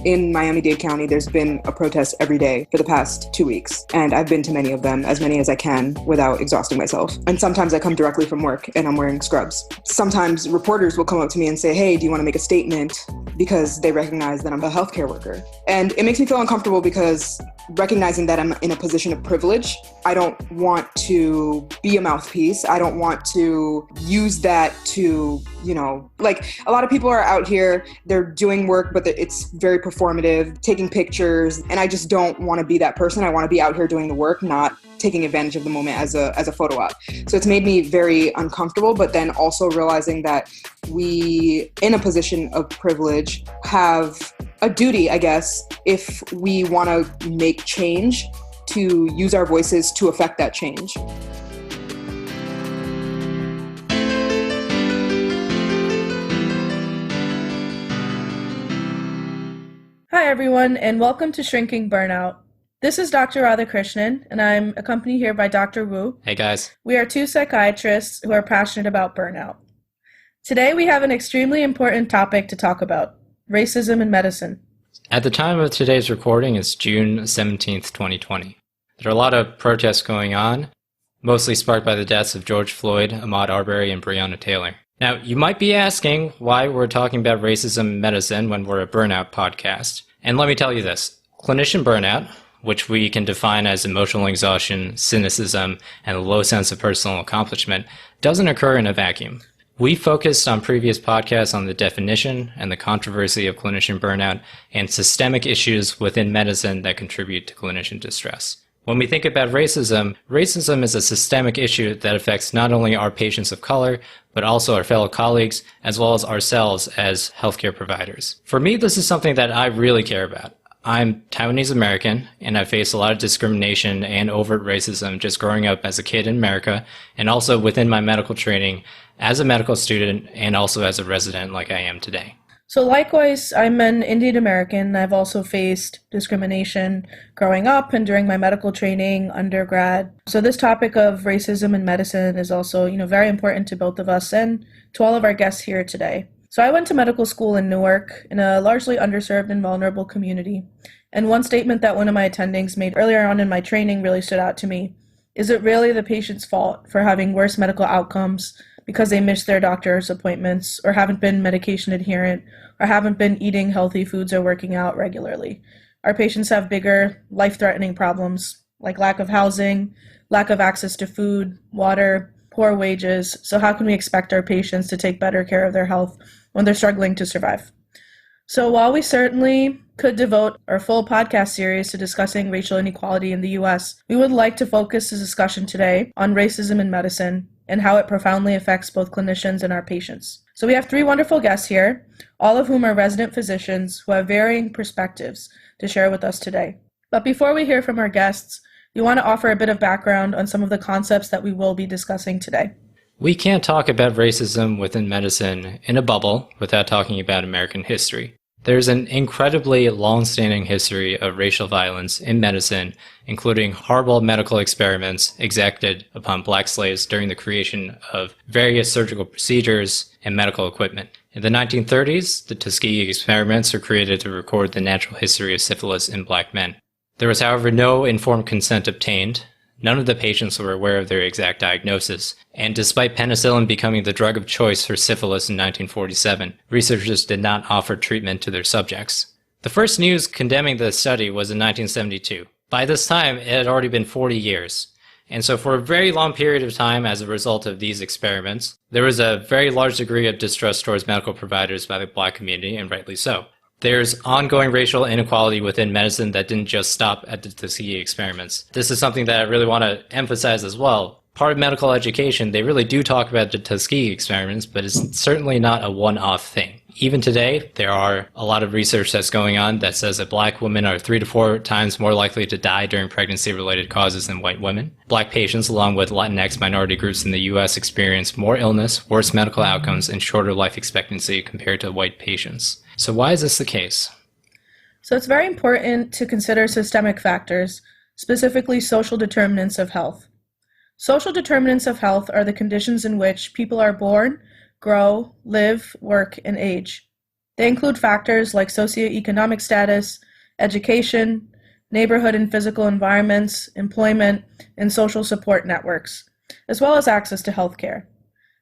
In Miami-Dade County, there's been a protest every day for the past 2 weeks, and I've been to many of them, as many as I can, without exhausting myself. And sometimes I come directly from work and I'm wearing scrubs. Sometimes reporters will come up to me and say, hey, do you want to make a statement? Because they recognize that I'm a healthcare worker. And it makes me feel uncomfortable because recognizing that I'm in a position of privilege, I don't want to be a mouthpiece. I don't want to use that to, like a lot of people are out here, they're doing work, but it's very performative, taking pictures. And I just don't want to be that person. I want to be out here doing the work, not taking advantage of the moment as a photo op. So it's made me very uncomfortable, but then also realizing that we, in a position of privilege, have a duty, I guess, if we want to make change, to use our voices to affect that change. Hi everyone, and welcome to Shrinking Burnout. This is Dr. Radhakrishnan, and I'm accompanied here by Dr. Wu. Hey guys. We are two psychiatrists who are passionate about burnout. Today we have an extremely important topic to talk about: racism in medicine. At the time of today's recording, it's June 17th, 2020. There are a lot of protests going on, mostly sparked by the deaths of George Floyd, Ahmaud Arbery, and Breonna Taylor. Now, you might be asking why we're talking about racism in medicine when we're a burnout podcast. And let me tell you this: clinician burnout, which we can define as emotional exhaustion, cynicism, and a low sense of personal accomplishment, doesn't occur in a vacuum. We focused on previous podcasts on the definition and the controversy of clinician burnout and systemic issues within medicine that contribute to clinician distress. When we think about racism, racism is a systemic issue that affects not only our patients of color, but also our fellow colleagues, as well as ourselves as healthcare providers. For me, this is something that I really care about. I'm Taiwanese American, and I faced a lot of discrimination and overt racism just growing up as a kid in America, and also within my medical training as a medical student and also as a resident like I am today. So likewise, I'm an Indian American. I've also faced discrimination growing up and during my medical training, undergrad. So this topic of racism in medicine is also, very important to both of us and to all of our guests here today. So I went to medical school in Newark in a largely underserved and vulnerable community. And one statement that one of my attendings made earlier on in my training really stood out to me. Is it really the patient's fault for having worse medical outcomes because they missed their doctor's appointments or haven't been medication adherent or haven't been eating healthy foods or working out regularly? Our patients have bigger, life-threatening problems like lack of housing, lack of access to food, water, poor wages. So how can we expect our patients to take better care of their health when they're struggling to survive? So while we certainly could devote our full podcast series to discussing racial inequality in the U.S., we would like to focus the discussion today on racism in medicine and how it profoundly affects both clinicians and our patients. So we have three wonderful guests here, all of whom are resident physicians who have varying perspectives to share with us today. But before we hear from our guests, we want to offer a bit of background on some of the concepts that we will be discussing today. We can't talk about racism within medicine in a bubble without talking about American history. There's an incredibly long-standing history of racial violence in medicine, including horrible medical experiments exacted upon black slaves during the creation of various surgical procedures and medical equipment. In the 1930s, the Tuskegee experiments were created to record the natural history of syphilis in black men. There was, however, no informed consent obtained. None of the patients were aware of their exact diagnosis, and despite penicillin becoming the drug of choice for syphilis in 1947, researchers did not offer treatment to their subjects. The first news condemning the study was in 1972. By this time, it had already been 40 years. And so for a very long period of time, as a result of these experiments, there was a very large degree of distrust towards medical providers by the black community, and rightly so. There's ongoing racial inequality within medicine that didn't just stop at the Tuskegee experiments. This is something that I really want to emphasize as well. Part of medical education, they really do talk about the Tuskegee experiments, but it's certainly not a one-off thing. Even today, there are a lot of research that's going on that says that black women are 3 to 4 times more likely to die during pregnancy-related causes than white women. Black patients, along with Latinx minority groups in the U.S., experience more illness, worse medical outcomes, and shorter life expectancy compared to white patients. So why is this the case? So it's very important to consider systemic factors, specifically social determinants of health. Social determinants of health are the conditions in which people are born, grow, live, work, and age. They include factors like socioeconomic status, education, neighborhood and physical environments, employment, and social support networks, as well as access to healthcare.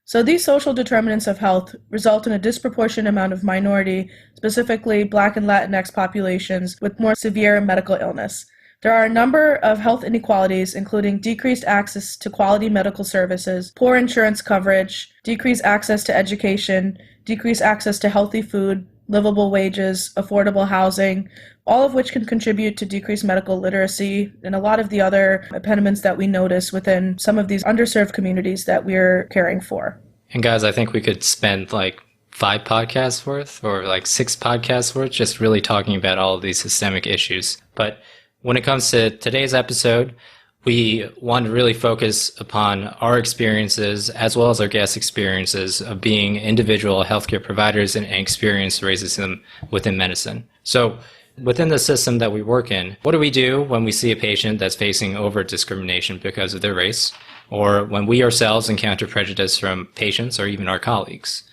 So these social determinants of health result in a disproportionate amount of minority, specifically Black and Latinx populations with more severe medical illness. There are a number of health inequalities, including decreased access to quality medical services, poor insurance coverage, decreased access to education, decreased access to healthy food, livable wages, affordable housing, all of which can contribute to decreased medical literacy and a lot of the other impediments that we notice within some of these underserved communities that we're caring for. And guys, I think we could spend like 5 podcasts worth or like 6 podcasts worth just really talking about all of these systemic issues. But when it comes to today's episode, we want to really focus upon our experiences as well as our guest experiences of being individual healthcare providers and experience racism within medicine. So within the system that we work in, what do we do when we see a patient that's facing overt discrimination because of their race, or when we ourselves encounter prejudice from patients or even our colleagues?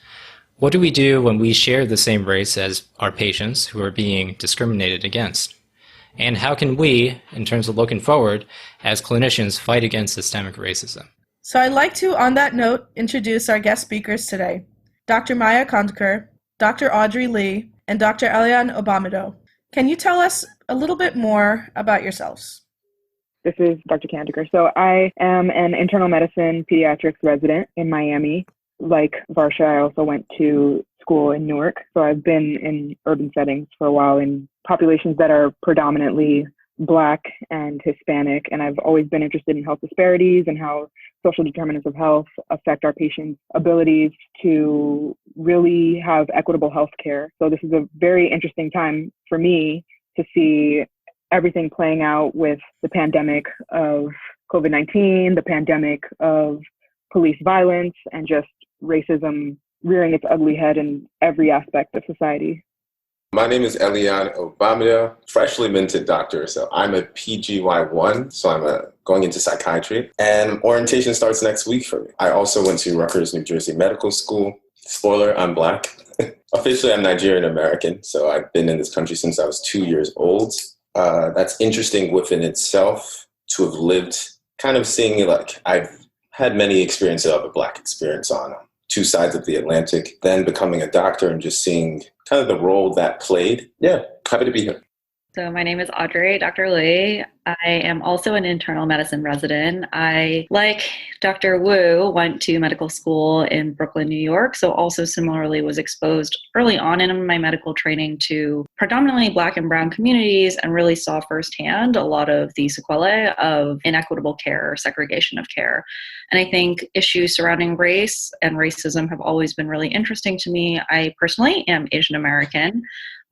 What do we do when we share the same race as our patients who are being discriminated against? And how can we, in terms of looking forward, as clinicians, fight against systemic racism? So I'd like to, on that note, introduce our guest speakers today, Dr. Maya Khandker, Dr. Audrey Li, and Dr. Elyon Obamedo. Can you tell us a little bit more about yourselves? This is Dr. Khandker. So I am an internal medicine pediatrics resident in Miami. Like Varsha, I also went to school in Newark. So I've been in urban settings for a while in populations that are predominantly Black and Hispanic. And I've always been interested in health disparities and how social determinants of health affect our patients' abilities to really have equitable health care. So this is a very interesting time for me to see everything playing out with the pandemic of COVID-19, the pandemic of police violence, and just racism rearing its ugly head in every aspect of society. My name is Elyon Obamedo, freshly minted doctor. So I'm a PGY1, so I'm going into psychiatry. And orientation starts next week for me. I also went to Rutgers, New Jersey Medical School. Spoiler, I'm Black. Officially, I'm Nigerian American. So I've been in this country since I was 2 years old. That's interesting within itself to have lived, kind of seeing like I've had many experiences of a Black experience on 2 sides of the Atlantic, then becoming a doctor and just seeing kind of the role that played. Yeah, happy to be here. So my name is Audrey, Dr. Li. I am also an internal medicine resident. I, like Dr. Wu, went to medical school in Brooklyn, New York, so also similarly was exposed early on in my medical training to predominantly Black and Brown communities and really saw firsthand a lot of the sequelae of inequitable care, segregation of care. And I think issues surrounding race and racism have always been really interesting to me. I personally am Asian American.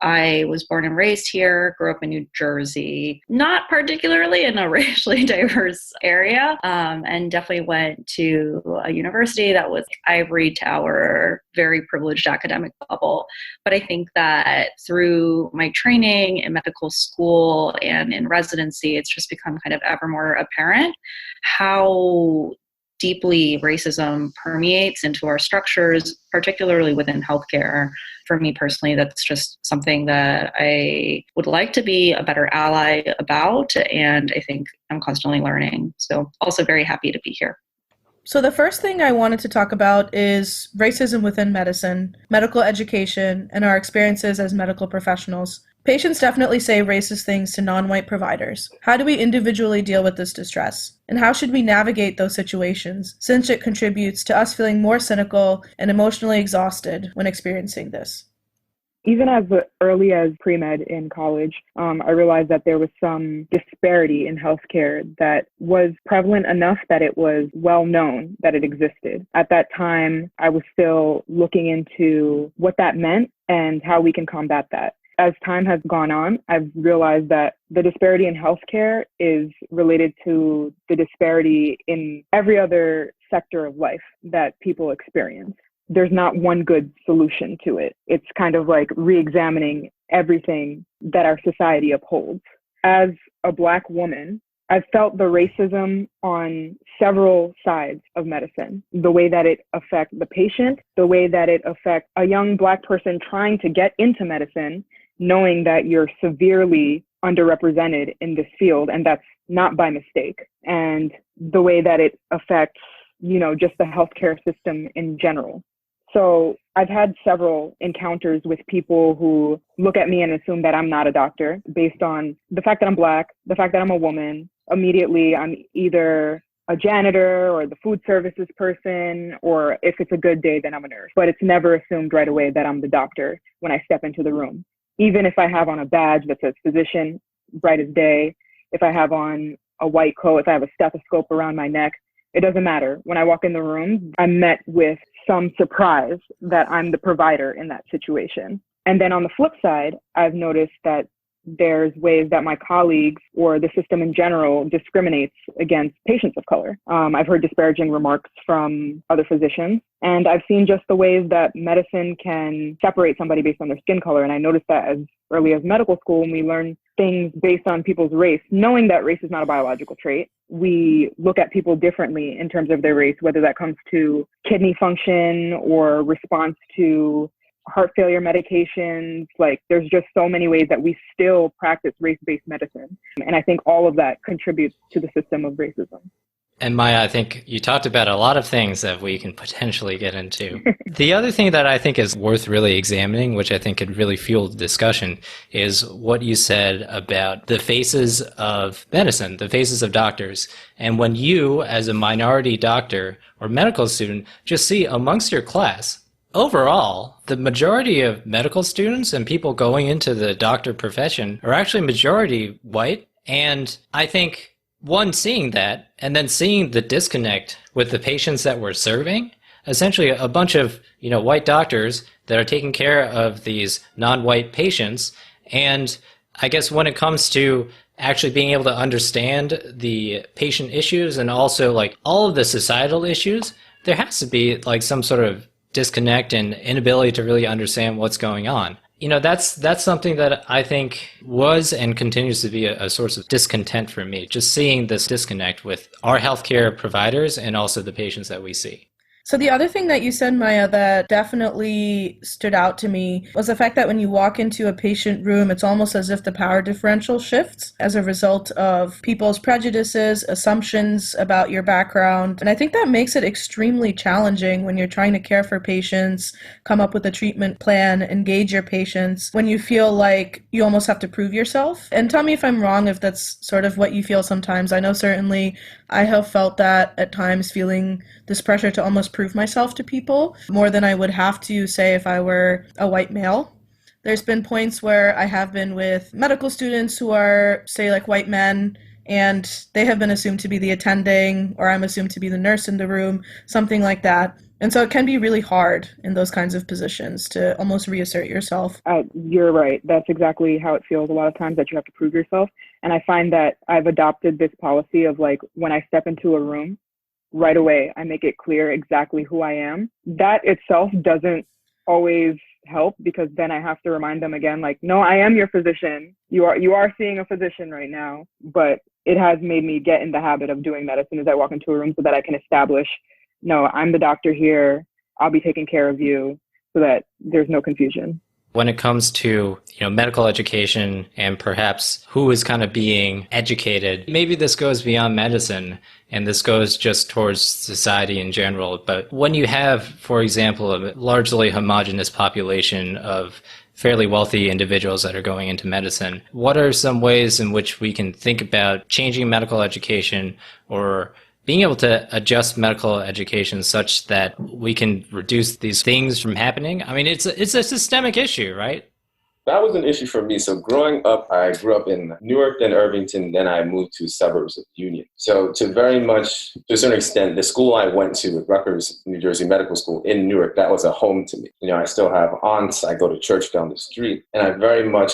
I was born and raised here, grew up in New Jersey, not particularly in a racially diverse area, and definitely went to a university that was ivory tower, very privileged academic bubble. But I think that through my training in medical school and in residency, it's just become kind of ever more apparent how deeply racism permeates into our structures, particularly within healthcare. For me personally, that's just something that I would like to be a better ally about, and I think I'm constantly learning. So also very happy to be here. So the first thing I wanted to talk about is racism within medicine, medical education, and our experiences as medical professionals. Patients definitely say racist things to non-white providers. How do we individually deal with this distress? And how should we navigate those situations, since it contributes to us feeling more cynical and emotionally exhausted when experiencing this? Even as early as pre-med in college, I realized that there was some disparity in healthcare that was prevalent enough that it was well known that it existed. At that time, I was still looking into what that meant and how we can combat that. As time has gone on, I've realized that the disparity in healthcare is related to the disparity in every other sector of life that people experience. There's not one good solution to it. It's kind of like re-examining everything that our society upholds. As a Black woman, I've felt the racism on several sides of medicine, the way that it affects the patient, the way that it affects a young Black person trying to get into medicine, knowing that you're severely underrepresented in this field, and that's not by mistake, and the way that it affects, just the healthcare system in general. So I've had several encounters with people who look at me and assume that I'm not a doctor based on the fact that I'm Black, the fact that I'm a woman. Immediately, I'm either a janitor or the food services person, or if it's a good day, then I'm a nurse. But it's never assumed right away that I'm the doctor when I step into the room. Even if I have on a badge that says physician, bright as day, if I have on a white coat, if I have a stethoscope around my neck, it doesn't matter. When I walk in the room, I'm met with some surprise that I'm the provider in that situation. And then on the flip side, I've noticed that there's ways that my colleagues or the system in general discriminates against patients of color. I've heard disparaging remarks from other physicians, and I've seen just the ways that medicine can separate somebody based on their skin color. And I noticed that as early as medical school, when we learn things based on people's race, knowing that race is not a biological trait, we look at people differently in terms of their race, whether that comes to kidney function or response to heart failure medications. Like, there's just so many ways that we still practice race-based medicine. And I think all of that contributes to the system of racism. And Maya, I think you talked about a lot of things that we can potentially get into. The other thing that I think is worth really examining, which I think could really fuel the discussion, is what you said about the faces of medicine, the faces of doctors. And when you, as a minority doctor or medical student, just see amongst your class, overall, the majority of medical students and people going into the doctor profession are actually majority white. And I think, one, seeing that, and then seeing the disconnect with the patients that we're serving, essentially a bunch of, white doctors that are taking care of these non-white patients. And I guess when it comes to actually being able to understand the patient issues and also like all of the societal issues, there has to be like some sort of disconnect and inability to really understand what's going on. That's something that I think was and continues to be a source of discontent for me, just seeing this disconnect with our healthcare providers and also the patients that we see. So the other thing that you said, Maya, that definitely stood out to me was the fact that when you walk into a patient room, it's almost as if the power differential shifts as a result of people's prejudices, assumptions about your background. And I think that makes it extremely challenging when you're trying to care for patients, come up with a treatment plan, engage your patients, when you feel like you almost have to prove yourself. And tell me if I'm wrong, if that's sort of what you feel sometimes. I know certainly I have felt that at times, feeling this pressure to almost prove myself to people more than I would have to, say, if I were a white male. There's been points where I have been with medical students who are, say, like white men, and they have been assumed to be the attending, or I'm assumed to be the nurse in the room, something like that. And so it can be really hard in those kinds of positions to almost reassert yourself. You're right. That's exactly how it feels a lot of times, that you have to prove yourself. And I find that I've adopted this policy of like, when I step into a room, right away, I make it clear exactly who I am. That itself doesn't always help, because then I have to remind them again, like, no, I am your physician. You are seeing a physician right now. But it has made me get in the habit of doing that as soon as I walk into a room, so that I can establish, no, I'm the doctor here. I'll be taking care of you, so that there's no confusion. When it comes to, medical education and perhaps who is kind of being educated, maybe this goes beyond medicine and this goes just towards society in general. But when you have, for example, a largely homogenous population of fairly wealthy individuals that are going into medicine, what are some ways in which we can think about changing medical education or being able to adjust medical education such that we can reduce these things from happening? I mean, it's a systemic issue, right? That was an issue for me. So growing up, I grew up in Newark, then Irvington, then I moved to suburbs of Union. So to a certain extent, the school I went to at Rutgers, New Jersey Medical School in Newark, that was a home to me. I still have aunts. I go to church down the street, and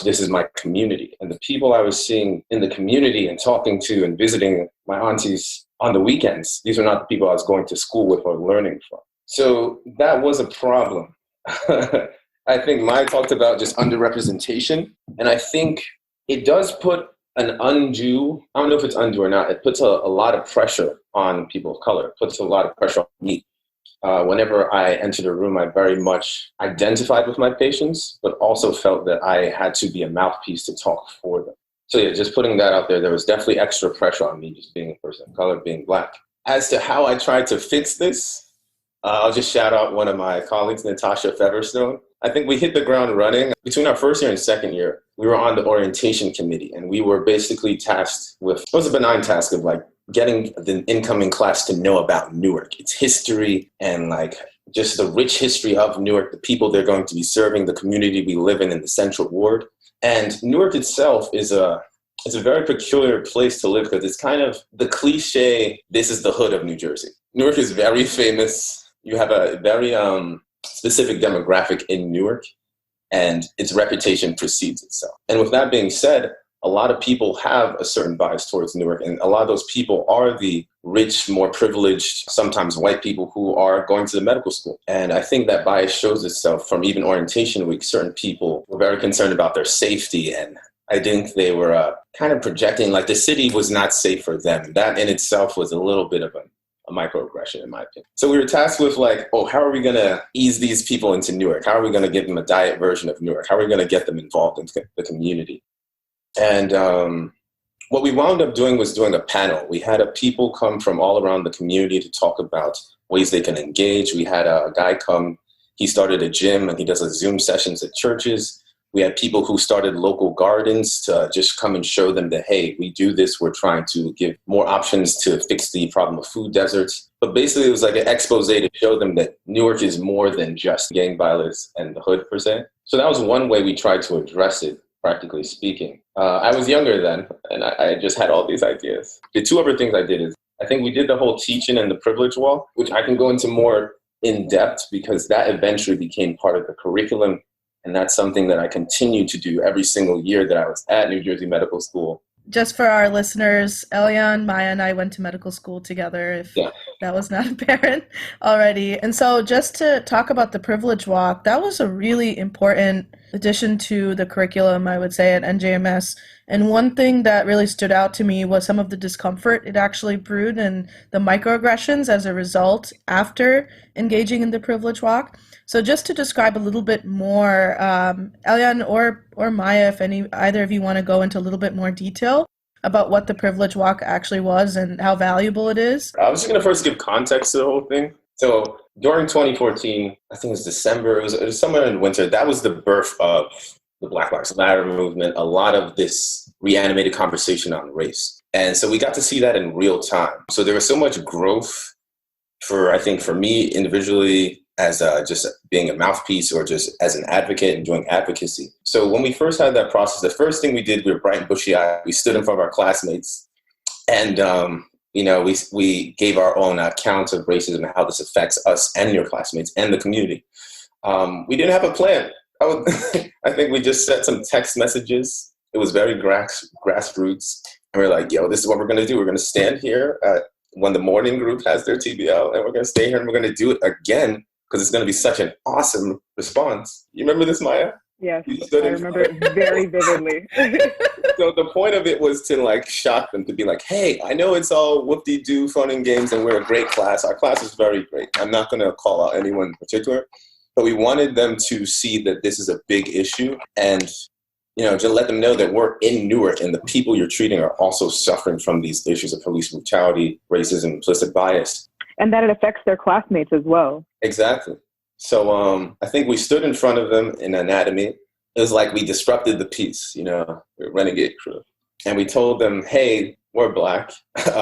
this is my community. And the people I was seeing in the community and talking to and visiting my aunties on the weekends, these are not the people I was going to school with or learning from. So that was a problem. I think Maya talked about just underrepresentation, and I think it does put an undue, I don't know if it's undue or not, it puts a lot of pressure on people of color. It puts a lot of pressure on me. Whenever I entered a room, I very much identified with my patients, but also felt that I had to be a mouthpiece to talk for them. So yeah, just putting that out there, there was definitely extra pressure on me just being a person of color, being Black. As to how I tried to fix this, I'll just shout out one of my colleagues, Natasha Featherstone. I think we hit the ground running. Between our first year and second year, we were on the orientation committee, and we were basically tasked with, it was a benign task of like getting the incoming class to know about Newark, its history, and like just the rich history of Newark, the people they're going to be serving, the community we live in the Central Ward. And Newark itself is it's a very peculiar place to live because it's kind of the cliche, this is the hood of New Jersey. Newark is very famous. You have a very specific demographic in Newark, and its reputation precedes itself. And with that being said, a lot of people have a certain bias towards Newark, and a lot of those people are the rich, more privileged, sometimes white people who are going to the medical school. And I think that bias shows itself from even orientation week. Certain people were very concerned about their safety, and I think they were kind of projecting like the city was not safe for them. That in itself was a little bit of a microaggression, in my opinion. So we were tasked with like, oh, how are we going to ease these people into Newark? How are we going to give them a diet version of Newark? How are we going to get them involved in the community? And what we wound up doing was doing a panel. We had people come from all around the community to talk about ways they can engage. We had a guy come, he started a gym and he does Zoom sessions at churches. We had people who started local gardens to just come and show them that, hey, we do this. We're trying to give more options to fix the problem of food deserts. But basically, it was like an expose to show them that Newark is more than just gang violence and the hood, per se. So that was one way we tried to address it, practically speaking. I was younger then, and I just had all these ideas. The two other things I did is, I think we did the whole teaching and the privilege wall, which I can go into more in depth because that eventually became part of the curriculum. And that's something that I continue to do every single year that I was at New Jersey Medical School. Just for our listeners, Elyon, Maya, and I went to medical school together, if that was not apparent already. And so just to talk about the privilege walk, that was a really important addition to the curriculum, I would say, at NJMS. And one thing that really stood out to me was some of the discomfort it actually brewed and the microaggressions as a result after engaging in the privilege walk. So just to describe a little bit more, Elyon or Maya, if either of you want to go into a little bit more detail about what the privilege walk actually was and how valuable it is. I was just going to first give context to the whole thing. So during 2014, I think it was December, it was somewhere in winter, that was the birth of the Black Lives Matter movement, a lot of this reanimated conversation on race. And so we got to see that in real time. So there was so much growth for me individually, as just being a mouthpiece or just as an advocate and doing advocacy. So when we first had that process, the first thing we did, we were bright and bushy-eyed. We stood in front of our classmates and, we gave our own account of racism and how this affects us and your classmates and the community. We didn't have a plan. I think we just sent some text messages. It was very grassroots. And we're like, yo, this is what we're going to do. We're going to stand here when the morning group has their TBL, and we're going to stay here and we're going to do it again, because it's going to be such an awesome response. You remember this, Maya? Yes, I remember it very vividly. So the point of it was to like shock them, to be like, hey, I know it's all whoop-de-doo, fun and games, and we're a great class. Our class is very great. I'm not going to call out anyone in particular, but we wanted them to see that this is a big issue and, to let them know that we're in Newark and the people you're treating are also suffering from these issues of police brutality, racism, implicit bias. And that it affects their classmates as well. Exactly. So I think we stood in front of them in anatomy. It was like we disrupted the peace, we're renegade crew. And we told them, hey, we're Black.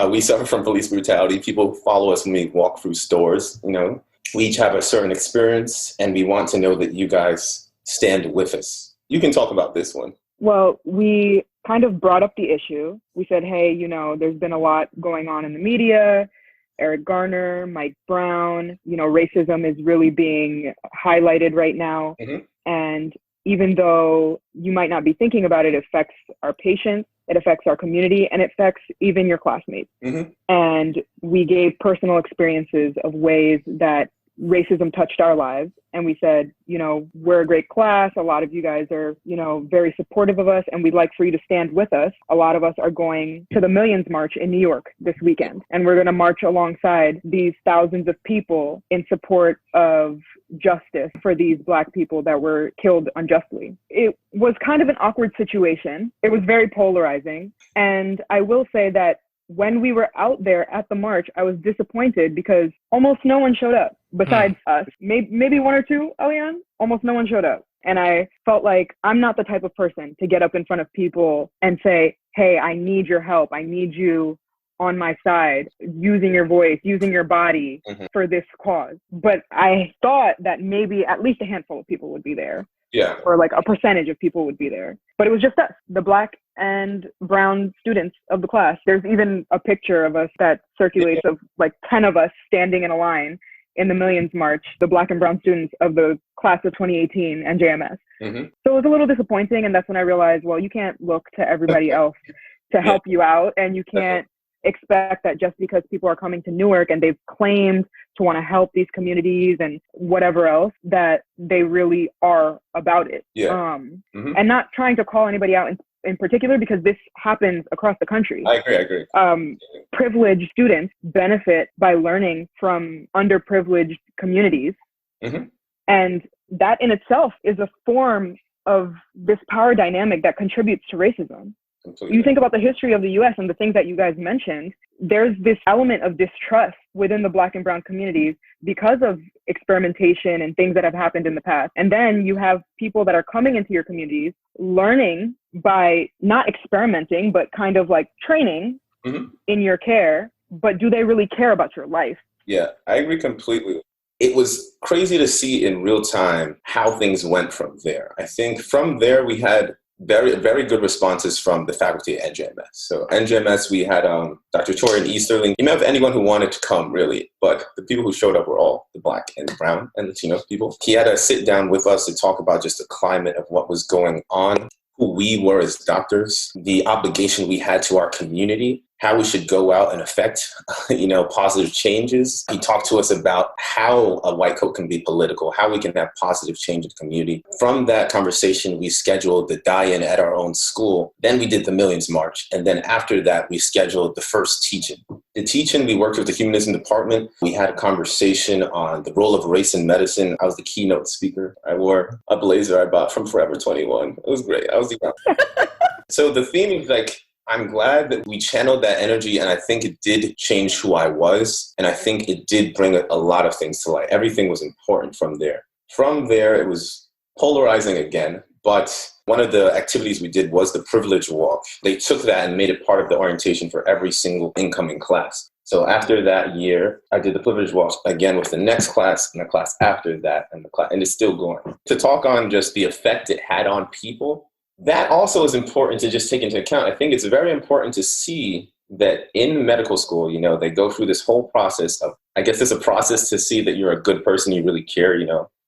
We suffer from police brutality. People follow us when we walk through stores. We each have a certain experience, and we want to know that you guys stand with us. You can talk about this one. Well, we kind of brought up the issue. We said, hey, there's been a lot going on in the media. Eric Garner, Mike Brown, racism is really being highlighted right now. Mm-hmm. And even though you might not be thinking about it, it affects our patients, it affects our community, and it affects even your classmates. Mm-hmm. And we gave personal experiences of ways that racism touched our lives. And we said, you know, we're a great class. A lot of you guys are, you know, very supportive of us, and we'd like for you to stand with us. A lot of us are going to the Millions March in New York this weekend, and we're going to march alongside these thousands of people in support of justice for these Black people that were killed unjustly. It was kind of an awkward situation. It was very polarizing. And I will say that when we were out there at the march, I was disappointed because almost no one showed up besides us. Maybe one or two, Elyon. Almost no one showed up. And I felt like I'm not the type of person to get up in front of people and say, hey, I need your help. I need you on my side, using your voice, using your body for this cause. But I thought that maybe at least a handful of people would be there. Yeah. Or like a percentage of people would be there. But it was just us, the Black and brown students of the class. There's even a picture of us that circulates of like 10 of us standing in a line in the Millions March, the Black and brown students of the class of 2018 and JMS. So it was a little disappointing. And that's when I realized, well, you can't look to everybody else to help you out. And you can't expect that just because people are coming to Newark and they've claimed to want to help these communities and whatever else, that they really are about it. And not trying to call anybody out in particular, because this happens across the country. I agree. Privileged students benefit by learning from underprivileged communities. And that in itself is a form of this power dynamic that contributes to racism. You think about the history of the US and the things that you guys mentioned, there's this element of distrust within the Black and brown communities because of experimentation and things that have happened in the past. And then you have people that are coming into your communities, learning by not experimenting, but kind of like training in your care. But do they really care about your life? Yeah, I agree completely. It was crazy to see in real time how things went from there. I think from there we had very good responses from the faculty at NJMS. So NJMS, we had Dr. Torian Easterling. You may have anyone who wanted to come, really, but the people who showed up were all the Black and brown and Latino people. He had a sit down with us to talk about just the climate of what was going on, who we were as doctors, the obligation we had to our community, how we should go out and affect, positive changes. He talked to us about how a white coat can be political, how we can have positive change in the community. From that conversation, we scheduled the die-in at our own school. Then we did the Millions March. And then after that, we scheduled the first teach-in. The teach-in, we worked with the humanism department. We had a conversation on the role of race in medicine. I was the keynote speaker. I wore a blazer I bought from Forever 21. It was great. I was the So the theme is like, I'm glad that we channeled that energy, and I think it did change who I was, and I think it did bring a lot of things to light. Everything was important from there. From there, it was polarizing again, but one of the activities we did was the privilege walk. They took that and made it part of the orientation for every single incoming class. So after that year, I did the privilege walk again with the next class and the class after that, and it's still going. To talk on just the effect it had on people, that also is important to just take into account. I think it's very important to see that in medical school, they go through this whole process of, I guess it's a process to see that you're a good person, you really care,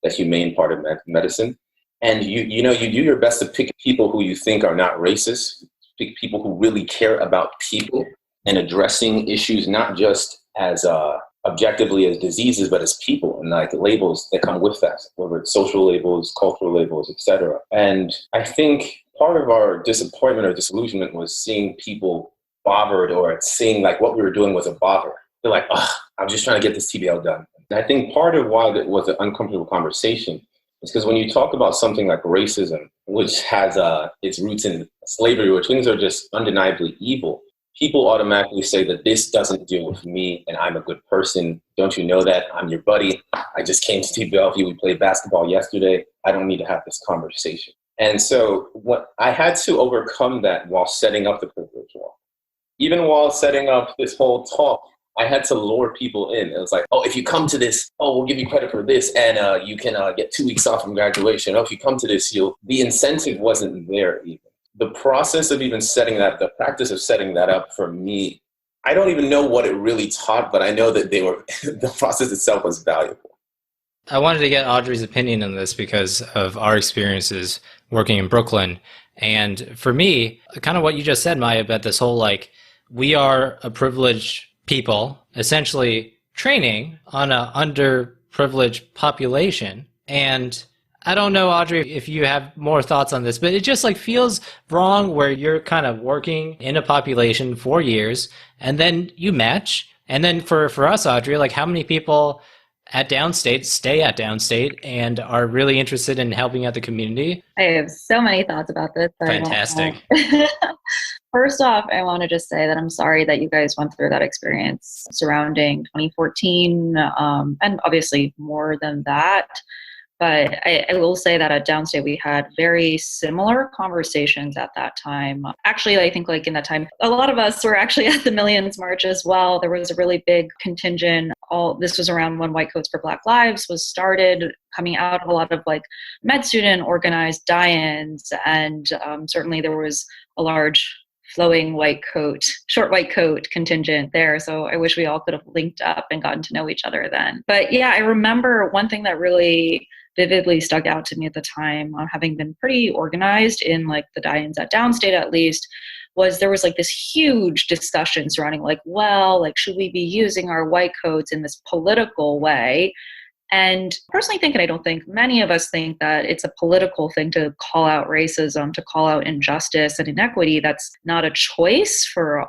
that humane part of medicine. And you do your best to pick people who you think are not racist, pick people who really care about people and addressing issues, not just as objectively as diseases, but as people and like labels that come with that, whether it's social labels, cultural labels, etc. And I think part of our disappointment or disillusionment was seeing people bothered or seeing like what we were doing was a bother. They're like, I'm just trying to get this TBL done. And I think part of why that was an uncomfortable conversation is because when you talk about something like racism, which has its roots in slavery, which things are just undeniably evil, people automatically say that this doesn't deal with me and I'm a good person. Don't you know that? I'm your buddy. I just came to TBL. We played basketball yesterday. I don't need to have this conversation. And so what I had to overcome that while setting up the privilege wall. Even while setting up this whole talk, I had to lure people in. It was like, if you come to this, we'll give you credit for this, and you can get 2 weeks off from graduation. If you come to this, the incentive wasn't there even. The process of even the practice of setting that up for me, I don't even know what it really taught, but I know that the process itself was valuable. I wanted to get Audrey's opinion on this because of our experiences working in Brooklyn. And for me, kind of what you just said, Maya, about this whole, we are a privileged people, essentially training on a privileged population. And I don't know, Audrey, if you have more thoughts on this, but it just like feels wrong where you're kind of working in a population for years and then you match. And then for us, Audrey, like how many people at downstate stay at downstate and are really interested in helping out the community? I have so many thoughts about this. Fantastic. First off, I want to just say that I'm sorry that you guys went through that experience surrounding 2014, and obviously more than that. But I will say that at Downstate, we had very similar conversations at that time. Actually, I think like in that time, a lot of us were actually at the Millions March as well. There was a really big contingent. This was around when White Coats for Black Lives was started, coming out of a lot of like med student organized die-ins. And certainly there was a large flowing short white coat contingent there. So I wish we all could have linked up and gotten to know each other then. But yeah, I remember one thing that really vividly stuck out to me at the time, having been pretty organized in like the die-ins at Downstate at least, was there was like this huge discussion surrounding like, well, like should we be using our white coats in this political way? And personally think, and I don't think many of us think, that it's a political thing to call out racism, to call out injustice and inequity. That's not a choice for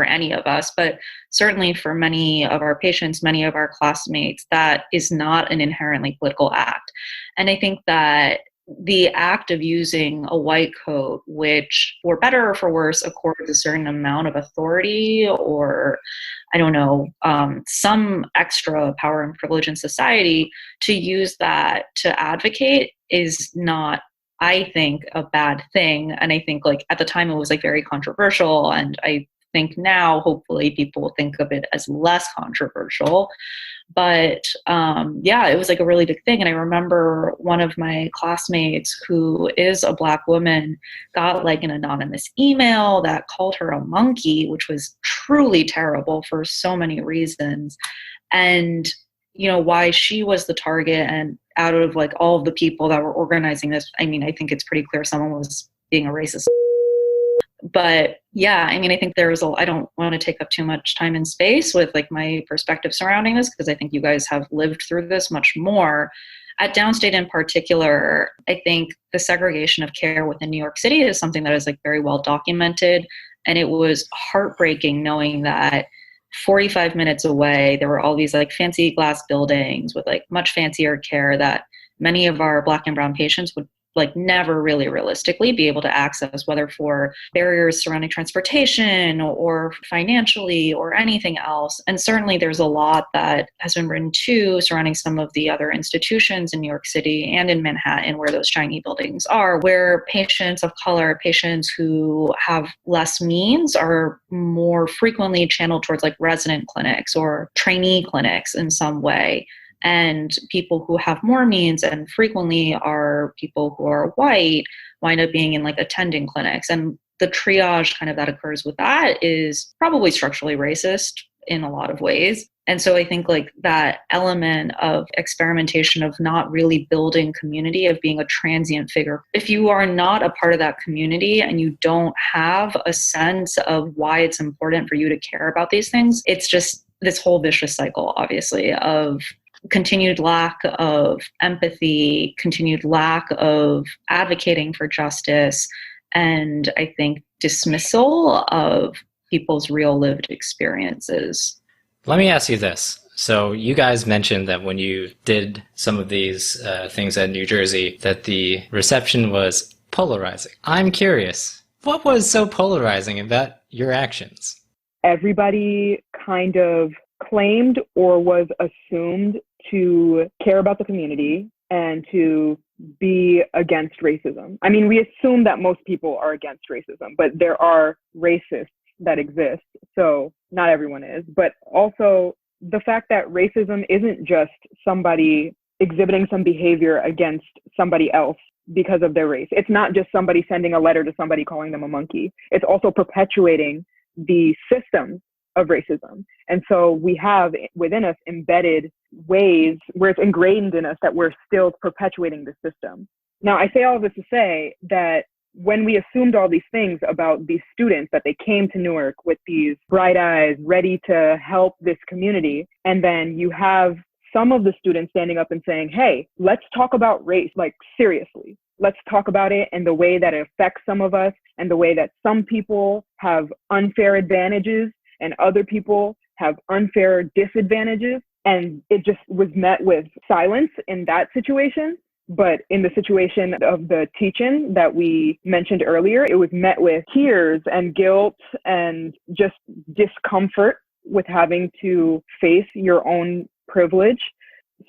any of us, but certainly for many of our patients, many of our classmates, that is not an inherently political act. And I think that the act of using a white coat, which for better or for worse accords a certain amount of authority or, I don't know, some extra power and privilege in society, to use that to advocate is not, I think, a bad thing. And I think like at the time it was like very controversial, and I think now hopefully people think of it as less controversial. But yeah, it was like a really big thing. And I remember one of my classmates, who is a Black woman, got like an anonymous email that called her a monkey, which was truly terrible for so many reasons. And, you know, why she was the target, and out of like all of the people that were organizing this, I mean, I think it's pretty clear someone was being a racist. But yeah, I mean, I think I don't want to take up too much time and space with like my perspective surrounding this, because I think you guys have lived through this much more. At Downstate in particular, I think the segregation of care within New York City is something that is like very well documented. And it was heartbreaking knowing that 45 minutes away, there were all these like fancy glass buildings with like much fancier care that many of our Black and brown patients would like never really realistically be able to access, whether for barriers surrounding transportation or financially or anything else. And certainly there's a lot that has been written too surrounding some of the other institutions in New York City and in Manhattan where those shiny buildings are, where patients of color, patients who have less means, are more frequently channeled towards like resident clinics or trainee clinics in some way. And people who have more means, and frequently are people who are white, wind up being in like attending clinics. And the triage kind of that occurs with that is probably structurally racist in a lot of ways. And so I think like that element of experimentation, of not really building community, of being a transient figure, if you are not a part of that community and you don't have a sense of why it's important for you to care about these things, it's just this whole vicious cycle, obviously, of continued lack of empathy, continued lack of advocating for justice, and I think dismissal of people's real lived experiences. Let me ask you this. So you guys mentioned that when you did some of these things at New Jersey, that the reception was polarizing. I'm curious, what was so polarizing about your actions? Everybody kind of claimed or was assumed to care about the community and to be against racism. I mean, we assume that most people are against racism, but there are racists that exist. So not everyone is, but also the fact that racism isn't just somebody exhibiting some behavior against somebody else because of their race. It's not just somebody sending a letter to somebody calling them a monkey. It's also perpetuating the systems of racism. And so we have within us embedded ways where it's ingrained in us that we're still perpetuating the system. Now, I say all of this to say that when we assumed all these things about these students, that they came to Newark with these bright eyes, ready to help this community, and then you have some of the students standing up and saying, hey, let's talk about race, like seriously. Let's talk about it and the way that it affects some of us and the way that some people have unfair advantages and other people have unfair disadvantages. And it just was met with silence in that situation. But in the situation of the teaching that we mentioned earlier, it was met with tears and guilt and just discomfort with having to face your own privilege.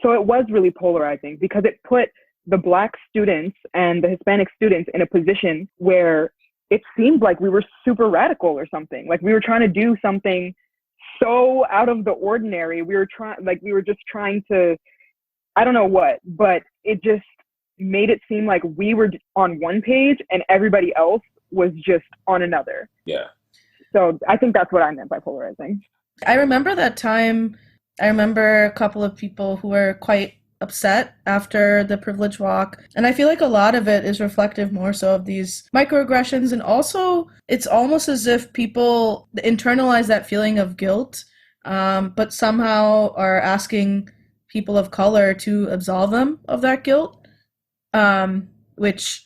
So it was really polarizing because it put the Black students and the Hispanic students in a position where it seemed like we were super radical or something. Like we were trying to do something so out of the ordinary. We were just trying to, I don't know what, but it just made it seem like we were on one page and everybody else was just on another. Yeah. So I think that's what I meant by polarizing. I remember that time. I remember a couple of people who were quite upset after the privilege walk. And I feel like a lot of it is reflective more so of these microaggressions. And also, it's almost as if people internalize that feeling of guilt, but somehow are asking people of color to absolve them of that guilt, which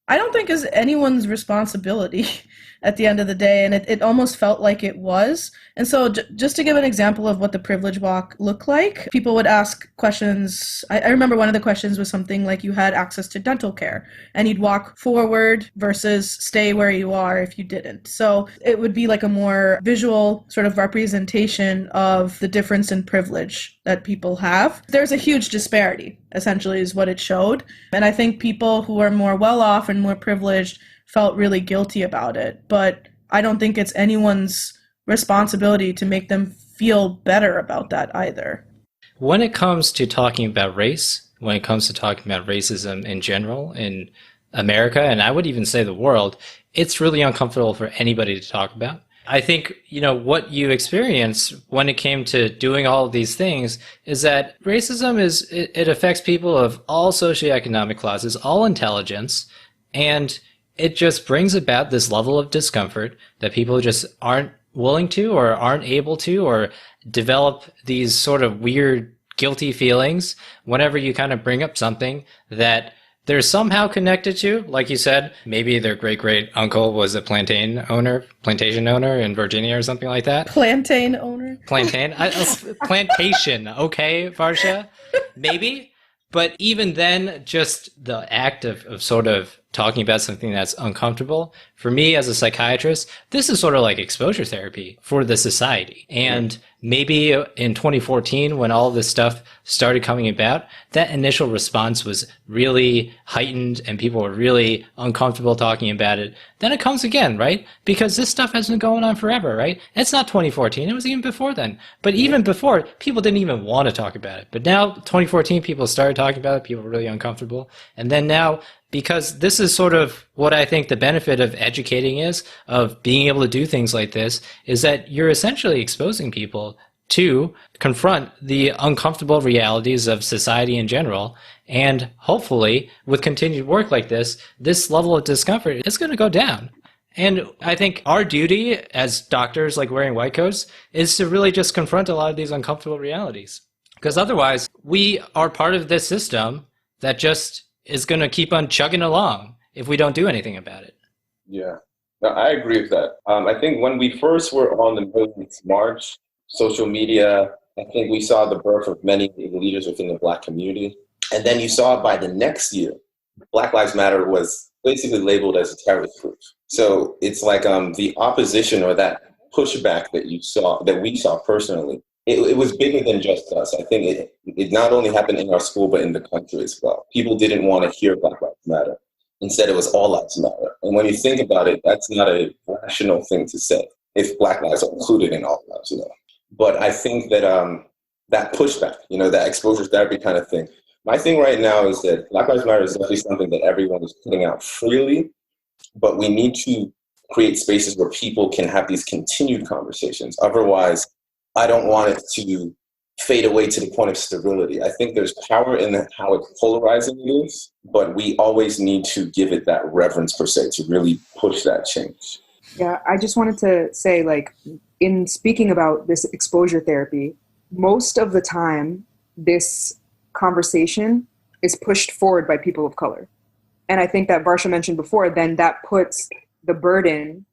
I don't think is anyone's responsibility at the end of the day. And it almost felt like it was. And so just to give an example of what the privilege walk looked like, people would ask questions. I remember one of the questions was something like you had access to dental care and you'd walk forward versus stay where you are if you didn't. So it would be like a more visual sort of representation of the difference in privilege that people have. There's a huge disparity, essentially, is what it showed. And I think people who are more well off and more privileged felt really guilty about it. But I don't think it's anyone's responsibility to make them feel better about that either. When it comes to talking about race, when it comes to talking about racism in general in America, and I would even say the world, it's really uncomfortable for anybody to talk about. I think, what you experience when it came to doing all of these things is that racism it affects people of all socioeconomic classes, all intelligence, and it just brings about this level of discomfort that people just aren't willing to or aren't able to, or develop these sort of weird guilty feelings whenever you kind of bring up something that they're somehow connected to. Like you said, maybe their great uncle was a plantation owner in Virginia or something like that. Plantain owner? Plantation, okay, Varsha? Maybe. But even then, just the act of sort of talking about something that's uncomfortable, for me as a psychiatrist, this is sort of like exposure therapy for the society. And maybe in 2014, when all this stuff started coming about, that initial response was really heightened and people were really uncomfortable talking about it. Then it comes again, right? Because this stuff has been going on forever, right? It's not 2014. It was even before then. But even before, people didn't even want to talk about it. But now, 2014, people started talking about it. People were really uncomfortable. And then now, because this is sort of what I think the benefit of educating is, of being able to do things like this, is that you're essentially exposing people to confront the uncomfortable realities of society in general. And hopefully, with continued work like this level of discomfort is going to go down. And I think our duty as doctors, like wearing white coats, is to really just confront a lot of these uncomfortable realities. Because otherwise, we are part of this system that just is going to keep on chugging along if we don't do anything about it. Yeah, no, I agree with that. I think when we first were on the Millions March, social media, I think we saw the birth of many leaders within the Black community. And then you saw by the next year, Black Lives Matter was basically labeled as a terrorist group. So it's like the opposition or that pushback that we saw personally, it was bigger than just us. I think it not only happened in our school, but in the country as well. People didn't want to hear Black Lives Matter. Instead, it was all lives matter. And when you think about it, that's not a rational thing to say if Black lives are included in all lives, But I think that that pushback, that exposure therapy kind of thing. My thing right now is that Black Lives Matter is definitely something that everyone is putting out freely, but we need to create spaces where people can have these continued conversations. Otherwise, I don't want it to fade away to the point of sterility. I think there's power in how it's polarizing it is, but we always need to give it that reverence per se to really push that change. Yeah, I just wanted to say, in speaking about this exposure therapy, most of the time this conversation is pushed forward by people of color. And I think that Varsha mentioned before, then that puts the burden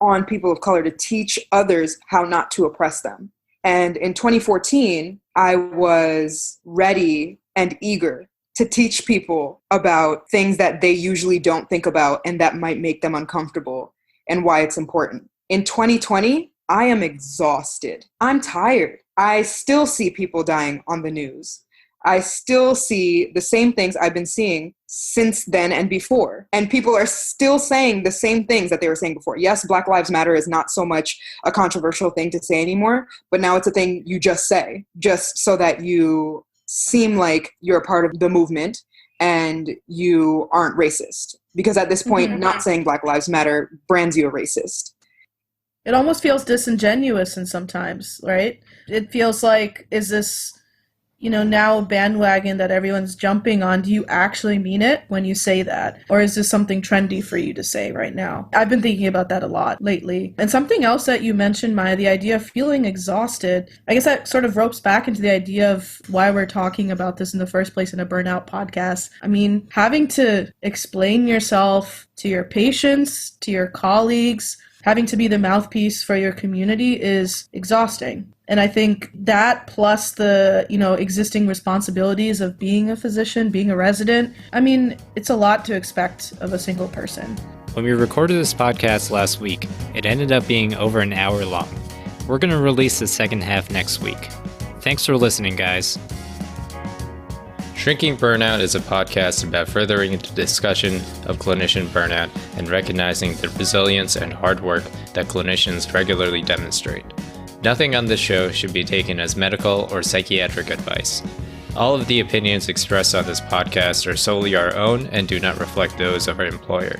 on people of color to teach others how not to oppress them. And in 2014, I was ready and eager to teach people about things that they usually don't think about and that might make them uncomfortable and why it's important. In 2020, I am exhausted. I'm tired. I still see people dying on the news. I still see the same things I've been seeing since then and before. And people are still saying the same things that they were saying before. Yes, Black Lives Matter is not so much a controversial thing to say anymore, but now it's a thing you just say, just so that you seem like you're a part of the movement and you aren't racist. Because at this point, not saying Black Lives Matter brands you a racist. It almost feels disingenuous in sometimes, right? It feels like, is this, now a bandwagon that everyone's jumping on? Do you actually mean it when you say that? Or is this something trendy for you to say right now? I've been thinking about that a lot lately. And something else that you mentioned, Maya, the idea of feeling exhausted, I guess that sort of ropes back into the idea of why we're talking about this in the first place in a burnout podcast. I mean, having to explain yourself to your patients, to your colleagues, having to be the mouthpiece for your community is exhausting. And I think that plus the, existing responsibilities of being a physician, being a resident, I mean, it's a lot to expect of a single person. When we recorded this podcast last week, it ended up being over an hour long. We're going to release the second half next week. Thanks for listening, guys. Shrinking Burnout is a podcast about furthering the discussion of clinician burnout and recognizing the resilience and hard work that clinicians regularly demonstrate. Nothing on this show should be taken as medical or psychiatric advice. All of the opinions expressed on this podcast are solely our own and do not reflect those of our employer.